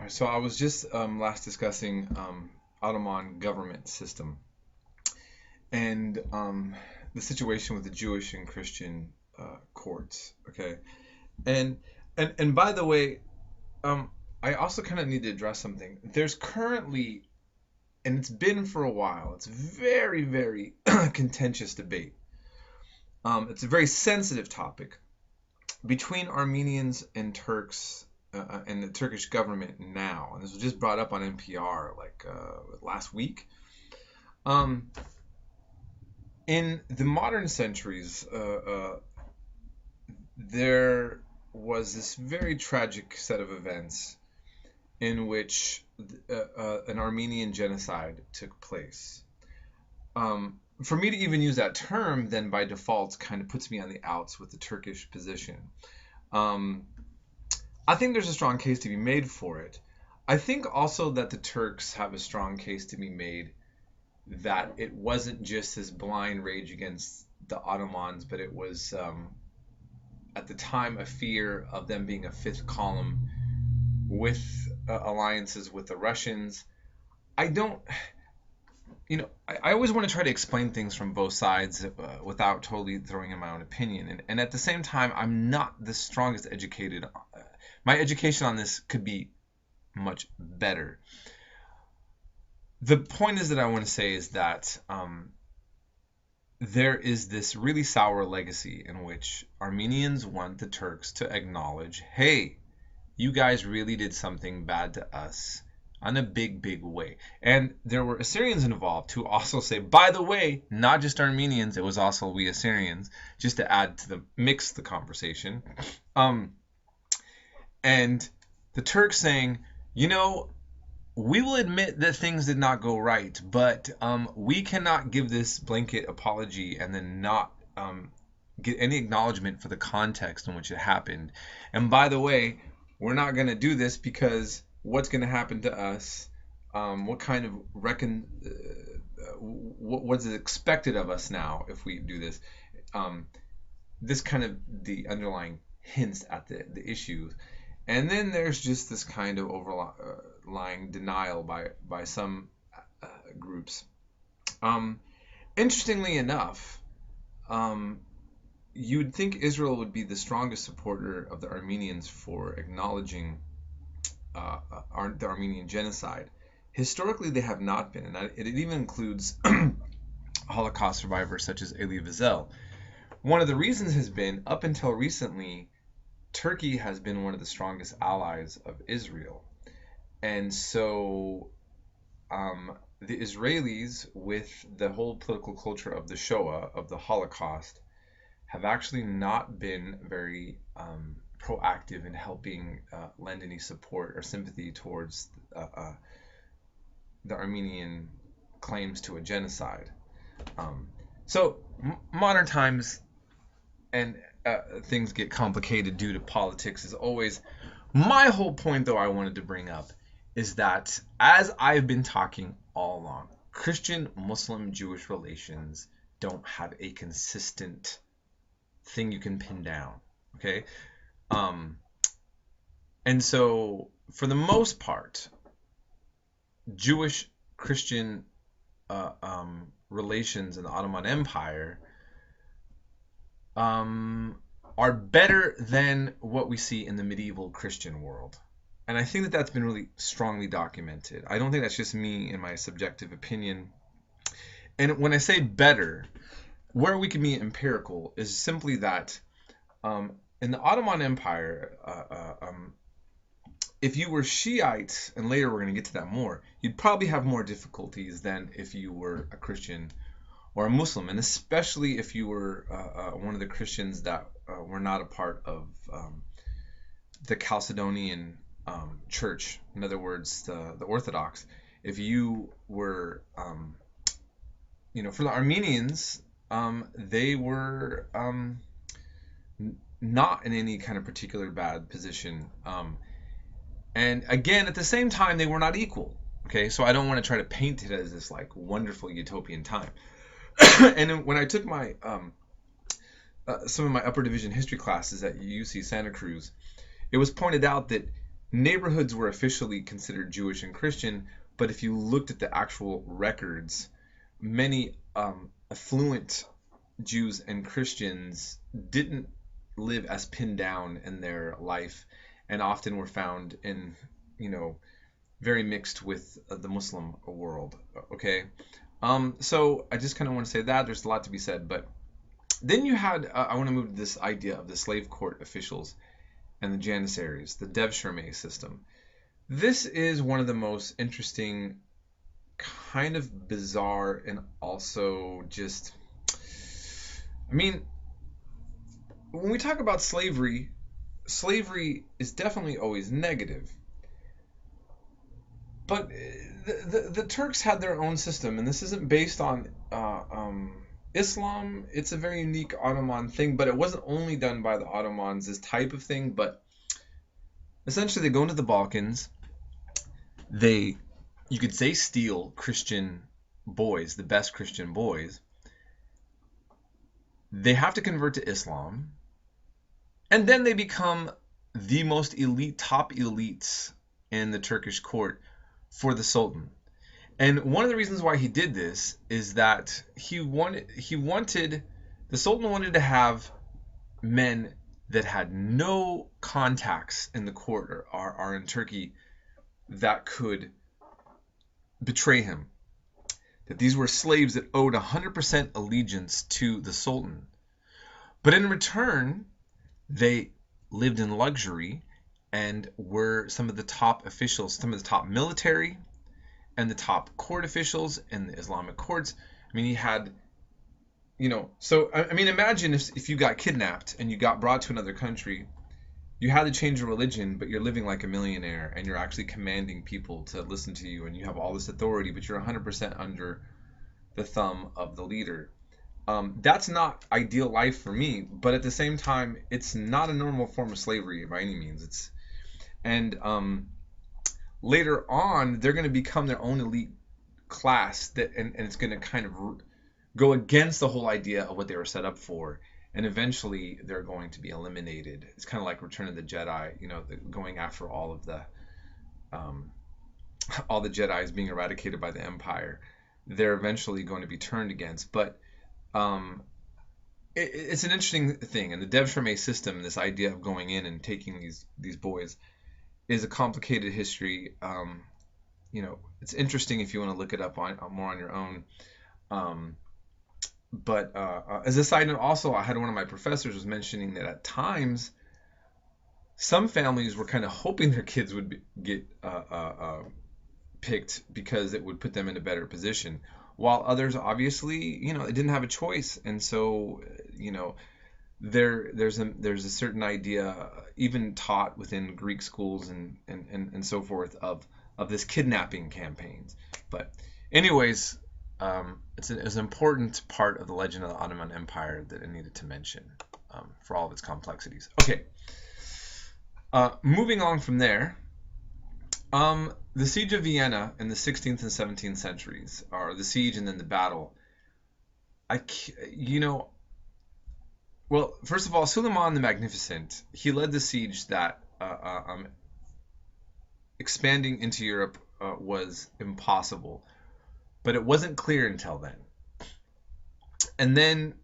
So I was just last discussing Ottoman government system and the situation with the Jewish and Christian courts. Okay, and and by the way, um, I also kind of need to address something. There's currently, and it's been for a while, it's very very contentious debate. It's a very sensitive topic between Armenians and Turks and the Turkish government now, and this was just brought up on NPR like last week. Um, in the modern centuries, there was this very tragic set of events in which an Armenian genocide took place. For me to even use that term, then by default, kind of puts me on the outs with the Turkish position. Um, I think there's a strong case to be made for it. I think also that the Turks have a strong case to be made that it wasn't just this blind rage against the Ottomans, but it was at the time a fear of them being a fifth column with alliances with the Russians. I don't, I always want to try to explain things from both sides without totally throwing in my own opinion. And at the same time, I'm not the strongest educated. My education on this could be much better. The point is that I want to say is that there is this really sour legacy in which Armenians want the Turks to acknowledge, hey, you guys really did something bad to us on a big, big way. And there were Assyrians involved who also say, by the way, not just Armenians, it was also we Assyrians, just to add to the mix the conversation. And the Turks saying, we will admit that things did not go right, but we cannot give this blanket apology and then not get any acknowledgement for the context in which it happened. And by the way, we're not going to do this because what's going to happen to us? What kind of what's expected of us now if we do this? This kind of the underlying hints at the issues. And then there's just this kind of overlying denial by some groups. Interestingly enough, you would think Israel would be the strongest supporter of the Armenians for acknowledging the Armenian genocide. Historically, they have not been, and it even includes Holocaust survivors such as Elie Wiesel. One of the reasons has been, up until recently, Turkey has been one of the strongest allies of Israel. And so the Israelis, with the whole political culture of the Shoah, of the Holocaust, have actually not been very proactive in helping lend any support or sympathy towards the Armenian claims to a genocide. So modern times and things get complicated due to politics as always. My whole point, though, I wanted to bring up is that, as I've been talking all along, Christian, Muslim, Jewish relations don't have a consistent thing you can pin down, okay? And so, for the most part, Jewish-Christian relations in the Ottoman Empire are better than what we see in the medieval Christian world. And I think that that's been really strongly documented. I don't think that's just me in my subjective opinion. And when I say better, where we can be empirical is simply that in the Ottoman Empire, if you were Shiite, and later we're going to get to that more, you'd probably have more difficulties than if you were a Christian or a Muslim, and especially if you were one of the Christians that were not a part of the Chalcedonian church, in other words, the Orthodox. If you were, for the Armenians, they were not in any kind of particular bad position. And again, at the same time, they were not equal. Okay, so I don't want to try to paint it as this like wonderful utopian time. And when I took my some of my upper division history classes at UC Santa Cruz, it was pointed out that neighborhoods were officially considered Jewish and Christian, but if you looked at the actual records, many affluent Jews and Christians didn't live as pinned down in their life, and often were found in, very mixed with the Muslim world. Okay, so I just kind of want to say that there's a lot to be said, but then you had I want to move to this idea of the slave court officials and the janissaries, the devshirme system. This is one of the most interesting, kind of bizarre, and also just, I mean, when we talk about slavery, slavery is definitely always negative. But the Turks had their own system, and this isn't based on Islam. It's a very unique Ottoman thing, but it wasn't only done by the Ottomans, this type of thing. But essentially, they go into the Balkans. They, you could say, steal Christian boys, the best Christian boys. They have to convert to Islam, and then they become the most elite, top elites in the Turkish court for the Sultan. And one of the reasons why he did this is that the Sultan wanted to have men that had no contacts in the court or are in Turkey that could betray him. That these were slaves that owed 100% allegiance to the Sultan. But in return, they lived in luxury and were some of the top officials, some of the top military and the top court officials in the Islamic courts. I mean, he had, so, I mean, imagine if you got kidnapped and you got brought to another country, you had to change your religion, but you're living like a millionaire and you're actually commanding people to listen to you and you have all this authority, but you're 100% under the thumb of the leader. That's not ideal life for me, but at the same time, it's not a normal form of slavery by any means. Later on, they're going to become their own elite class and it's going to kind of go against the whole idea of what they were set up for, and eventually they're going to be eliminated. It's kind of like Return of the Jedi, going after all the Jedis being eradicated by the Empire. They're eventually going to be turned against, but it's an interesting thing. And the devshirme system, this idea of going in and taking these boys, is a complicated history. It's interesting if you want to look it up more on your own. But as a side note, also, I had one of my professors was mentioning that at times, some families were kind of hoping their kids would get picked because it would put them in a better position, while others obviously, they didn't have a choice. And so, there's a certain idea, even taught within Greek schools and so forth, of this kidnapping campaigns. But anyways, it's an important part of the legend of the Ottoman Empire that I needed to mention, for all of its complexities. Okay, moving on from there. The Siege of Vienna in the 16th and 17th centuries, or the siege and then the battle. Well, first of all, Suleiman the Magnificent, he led the siege that expanding into Europe was impossible, but it wasn't clear until then. And then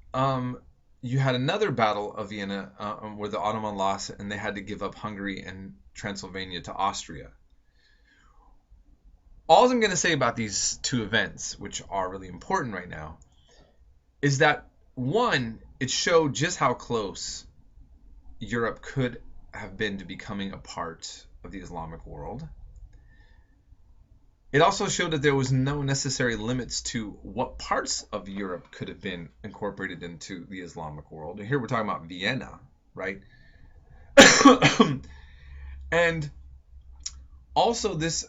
you had another battle of Vienna where the Ottoman lost, and they had to give up Hungary and Transylvania to Austria. All I'm going to say about these two events, which are really important right now, is that, one, it showed just how close Europe could have been to becoming a part of the Islamic world. It also showed that there was no necessary limits to what parts of Europe could have been incorporated into the Islamic world. And here we're talking about Vienna, right? And also this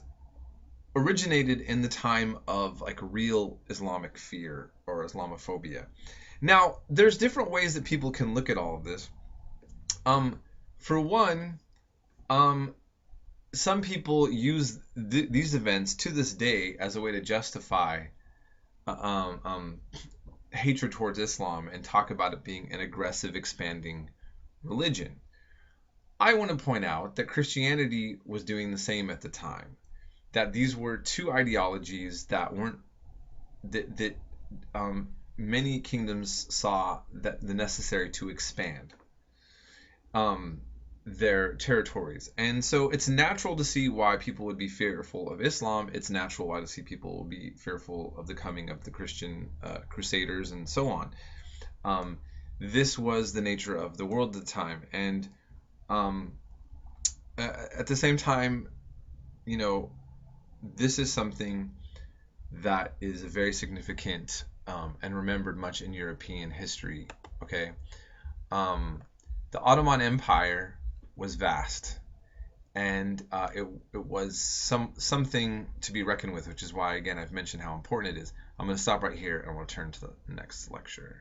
originated in the time of like real Islamic fear or Islamophobia. Now, there's different ways that people can look at all of this. For one, some people use these events to this day as a way to justify hatred towards Islam and talk about it being an aggressive, expanding religion. I want to point out that Christianity was doing the same at the time. That these were two ideologies that weren't that many kingdoms saw that the necessary to expand um, their territories. And so it's natural to see why people would be fearful of Islam. It's natural why to see people will be fearful of the coming of the Christian crusaders and so on. Um, this was the nature of the world at the time. And um, at the same time, you know, this is something that is very significant and remembered much in European history. Okay, the Ottoman Empire was vast, and it was something to be reckoned with, which is why again I've mentioned how important it is. I'm going to stop right here and we'll turn to the next lecture.